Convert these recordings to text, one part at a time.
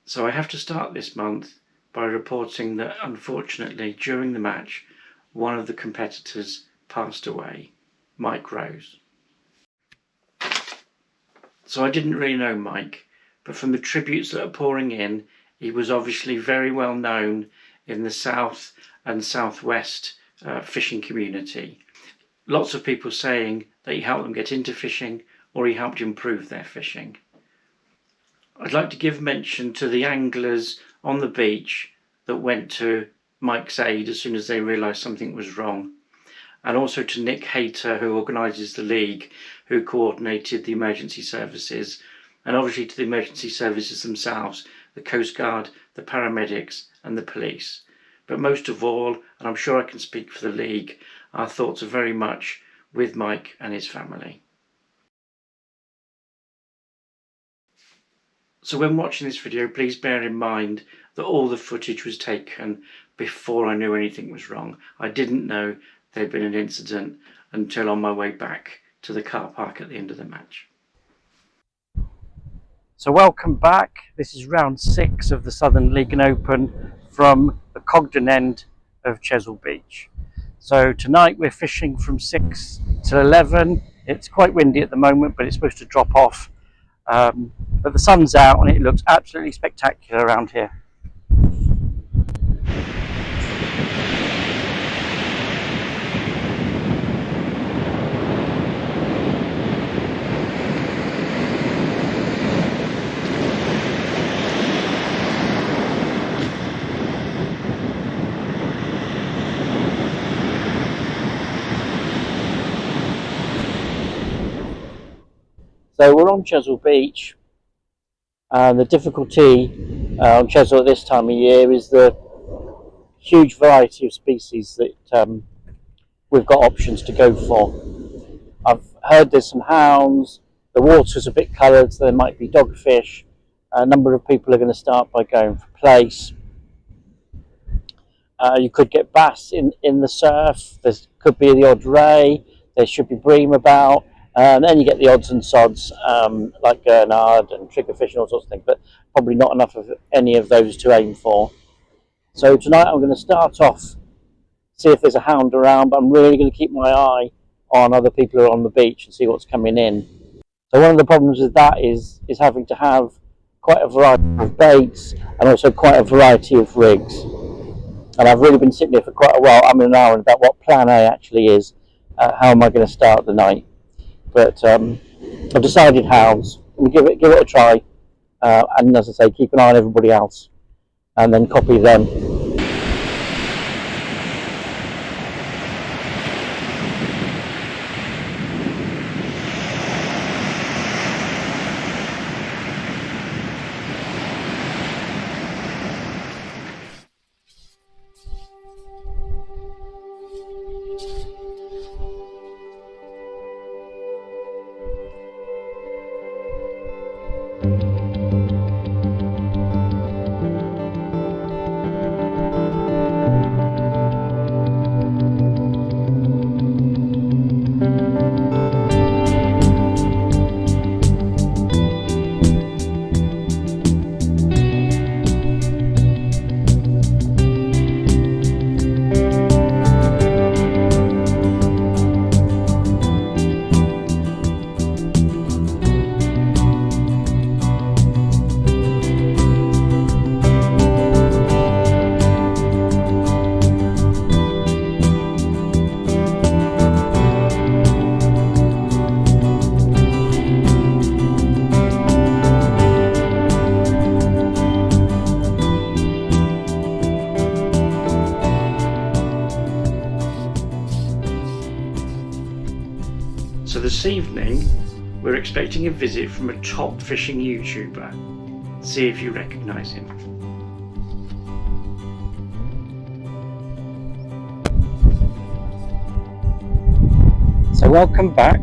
So I have to start this month by reporting that unfortunately during the match one of the competitors passed away, Mike Rose. So I didn't really know Mike, but from the tributes that are pouring in, he was obviously very well known in the south and southwest fishing community. Lots of people saying that he helped them get into fishing or he helped improve their fishing. I'd like to give mention to the anglers on the beach that went to Mike's aid as soon as they realised something was wrong, and also to Nick Hayter, who organises the league, who coordinated the emergency services, and obviously to the emergency services themselves, the Coast Guard, the paramedics and the police. But most of all, and I'm sure I can speak for the league, our thoughts are very much with Mike and his family. So when watching this video, please bear in mind that all the footage was taken before I knew anything was wrong. I didn't know there'd been an incident until on my way back to the car park at the end of the match. So welcome back. This is round 6 of the Southern League and Open from the Cogden end of Chesil Beach. So tonight we're fishing from 6 till 11. It's quite windy at the moment, but it's supposed to drop off. But the sun's out and it looks absolutely spectacular around here. So we're on Chesil Beach, and the difficulty on Chesil at this time of year is the huge variety of species that we've got options to go for. I've heard there's some hounds, the water's a bit coloured, so there might be dogfish. A number of people are going to start by going for plaice. You could get bass in the surf, there could be the odd ray, there should be bream about. And then you get the odds and sods like gurnard and triggerfish and all sorts of things, but probably not enough of any of those to aim for. So tonight I'm going to start off, see if there's a hound around, but I'm really going to keep my eye on other people who are on the beach and see what's coming in. So one of the problems with that is having to have quite a variety of baits and also quite a variety of rigs. And I've really been sitting here for quite a while, I'm in an hour, about what plan A actually is, how am I going to start the night. But I've decided hounds. We'll give it a try, and as I say, keep an eye on everybody else, and then copy them. So this evening we're expecting a visit from a top fishing YouTuber. See if you recognise him. So welcome back.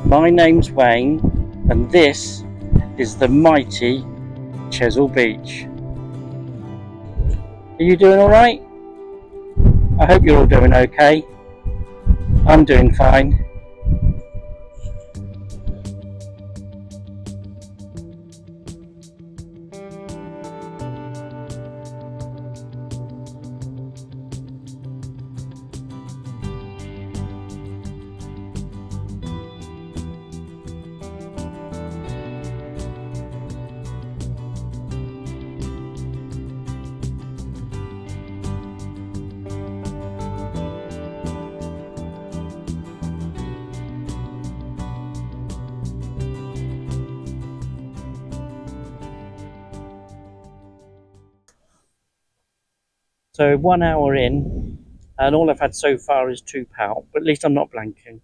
My name's Wayne and this is the mighty Chesil Beach. Are you doing alright? I hope you're all doing okay. I'm doing fine. So 1 hour in, and all I've had so far is 2 pout, but at least I'm not blanking.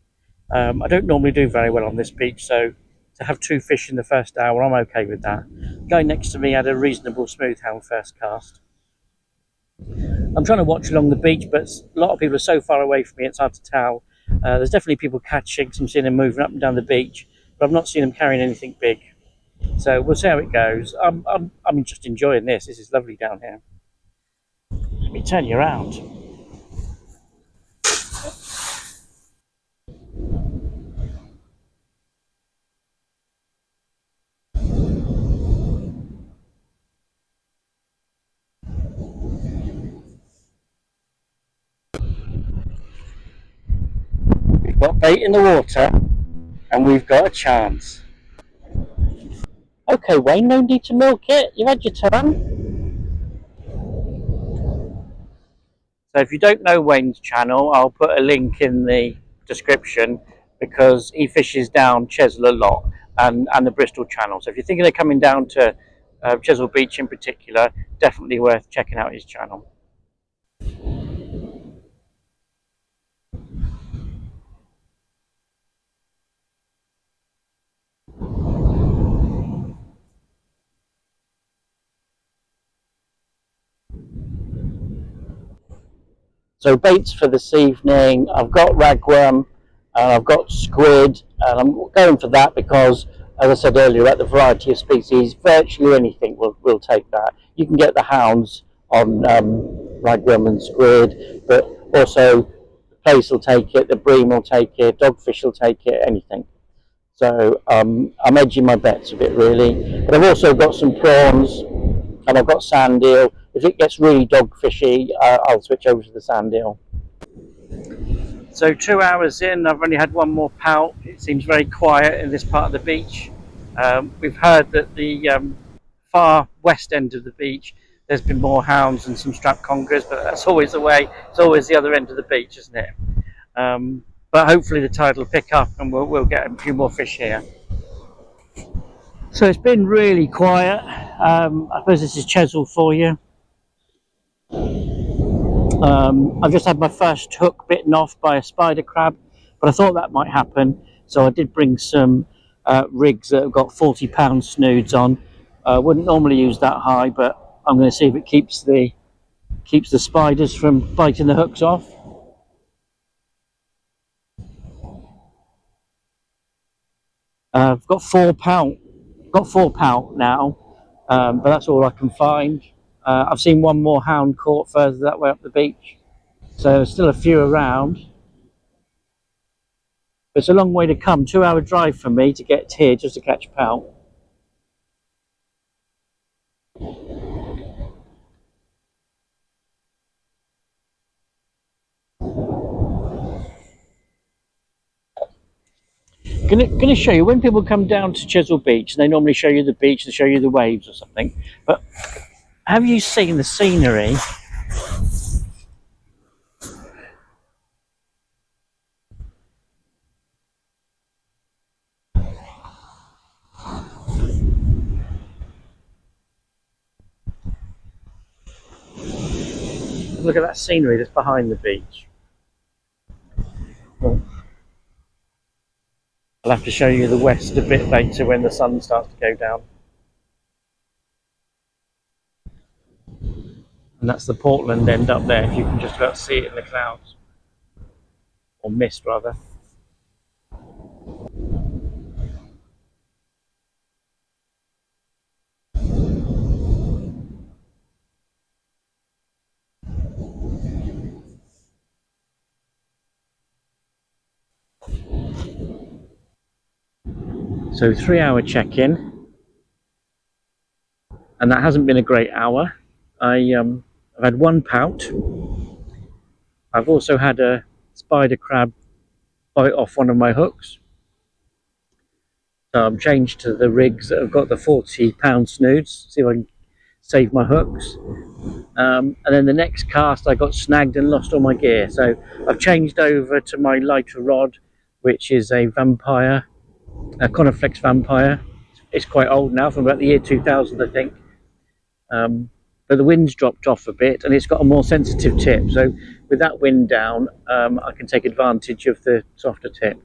I don't normally do very well on this beach, so to have 2 fish in the first hour, I'm okay with that. The guy next to me had a reasonable smoothhound first cast. I'm trying to watch along the beach, but a lot of people are so far away from me, it's hard to tell. There's definitely people catching, some seeing them moving up and down the beach, but I've not seen them carrying anything big. So we'll see how it goes. I'm just enjoying this. This is lovely down here. Let me turn you around. We've got bait in the water, and we've got a chance. Okay, Wayne, no need to milk it. You've had your turn. So if you don't know Wayne's channel, I'll put a link in the description because he fishes down Chesil a lot and the Bristol channel. So if you're thinking of coming down to Chesil Beach in particular, definitely worth checking out his channel. So baits for this evening, I've got ragworm and I've got squid, and I'm going for that because, as I said earlier, at the variety of species, virtually anything will take that. You can get the hounds on ragworm and squid, but also the plaice will take it, the bream will take it, dogfish will take it, anything. So I'm edging my bets a bit really, but I've also got some prawns and I've got sand eel. If it gets really dog fishy, I'll switch over to the sand eel. So 2 hours in, I've only had one more pout. It seems very quiet in this part of the beach. We've heard that the far west end of the beach, there's been more hounds and some strap congers, but that's always the way. It's always the other end of the beach, isn't it? But hopefully the tide will pick up and we'll get a few more fish here. So it's been really quiet. I suppose this is Chesil for you. I've just had my first hook bitten off by a spider crab, but I thought that might happen, so I did bring some rigs that have got 40-pound snoods on. Wouldn't normally use that high, but I'm going to see if it keeps the spiders from biting the hooks off. I've got 4 pout. Got 4 pout now, but that's all I can find. I've seen one more hound caught further that way up the beach, so still a few around. It's a long way to come, 2 hour drive for me to get here just to catch pout. Gonna show you, when people come down to Chesil Beach, they normally show you the beach, they show you the waves or something, but have you seen the scenery? Look at that scenery that's behind the beach. I'll have to show you the west a bit later when the sun starts to go down. And that's the Portland end up there, if you can just about see it in the clouds. Or mist, rather. So 3 hour check-in, and that hasn't been a great hour. I've had 1 pout. I've also had a spider crab bite off one of my hooks. So I'm changed to the rigs that have got the 40-pound snoods, see if I can save my hooks. And then the next cast I got snagged and lost all my gear. So I've changed over to my lighter rod, which is a vampire, a Coniflex vampire. It's quite old now, from about the year 2000, I think. But but the wind's dropped off a bit and it's got a more sensitive tip. So with that wind down, I can take advantage of the softer tip.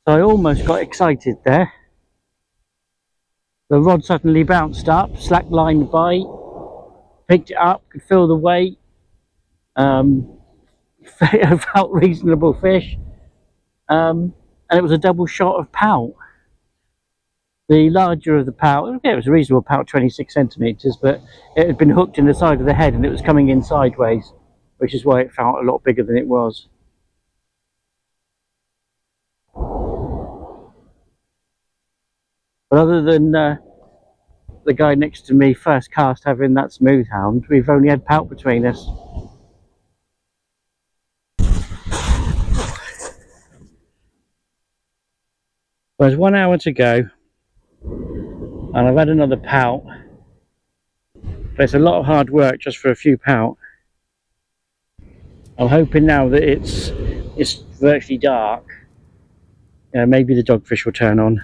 So I almost got excited there. The rod suddenly bounced up, slack-lined bite, picked it up, could feel the weight, felt reasonable fish, and it was a double shot of pout. The larger of the pout, it was a reasonable pout, 26 centimetres, but it had been hooked in the side of the head and it was coming in sideways, which is why it felt a lot bigger than it was. But other than the guy next to me first cast having that smooth hound, we've only had pout between us. There's 1 hour to go and I've had another pout, but it's a lot of hard work just for a few pout. I'm hoping now that it's virtually dark, maybe the dogfish will turn on.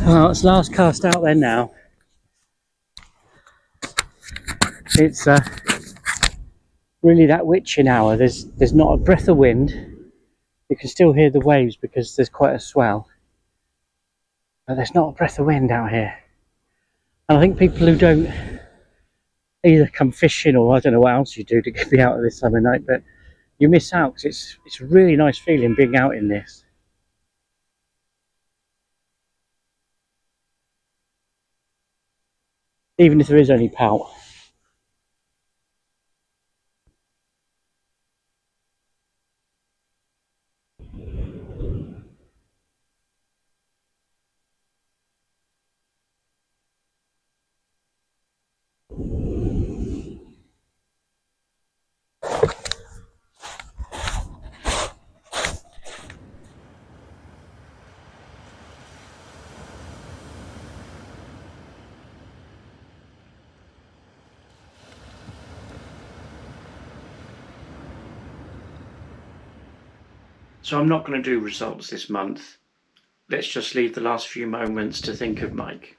Well, it's last cast out there now. It's really that witching hour. There's not a breath of wind. You can still hear the waves because there's quite a swell, but there's not a breath of wind out here. And I think people who don't either come fishing or I don't know what else you do to get me out of this summer night, but you miss out because it's a really nice feeling being out in this. Even if there is only pout. So I'm not going to do results this month. Let's just leave the last few moments to think of Mike.